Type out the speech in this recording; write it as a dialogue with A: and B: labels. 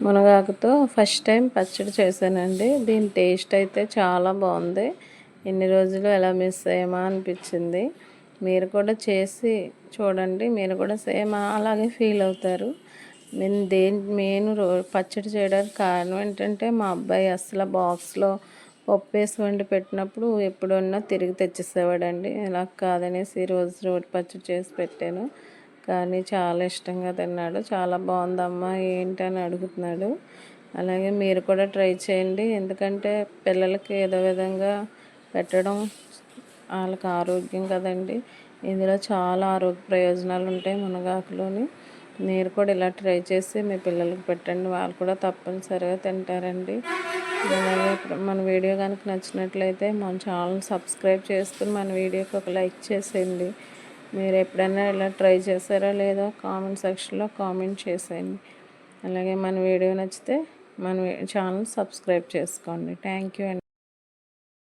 A: మునగాకుతో first time పచ్చడి చేశానండి. దీని టేస్ట్ అయితే చాలా బాగుంది. ఎన్ని రోజులు ఎలా మిస్ అయ్యామా అనిపించింది. మీరు కూడా చేసి చూడండి. మీరు కూడా సేమ్ అలాగే ఫీల్ అవుతారు. నేను మెయిన్ పచ్చడి చేయడానికి కారణం ఏంటంటే, మా అబ్బాయి అసలు బాక్స్లో పప్పు వేసి వండి పెట్టినప్పుడు ఎప్పుడన్నా తిరిగి తెచ్చేసేవాడండి. ఇలా కాదనేసి ఈరోజు రోటి పచ్చడి చేసి పెట్టాను. కానీ చాలా ఇష్టంగా తిన్నాడు. చాలా బాగుందమ్మా ఏంటని అడుగుతున్నాడు. అలాగే మీరు కూడా ట్రై చేయండి. ఎందుకంటే పిల్లలకి ఏదో విధంగా పెట్టడం వాళ్ళకి ఆరోగ్యం కదండి. ఇందులో చాలా ఆరోగ్య ప్రయోజనాలు ఉంటాయి మునగాకులోని. మీరు కూడా ఇలా ట్రై చేసి మీ పిల్లలకి పెట్టండి. వాళ్ళు కూడా తప్పనిసరిగా తింటారండి. అలాగే మన వీడియో కనుక నచ్చినట్లయితే మన ఛానల్ సబ్స్క్రైబ్ చేసుకుని మన వీడియోకి ఒక లైక్ చేసేయండి. మీరు ఎప్పుడైనా ఇలా ట్రై చేశారో లేదో కామెంట్ సెక్షన్లో కామెంట్ చేసేయండి. అలాగే మన వీడియో నచ్చితే మన ఛానల్ సబ్స్క్రైబ్ చేసుకోండి. థ్యాంక్ యూ అండి.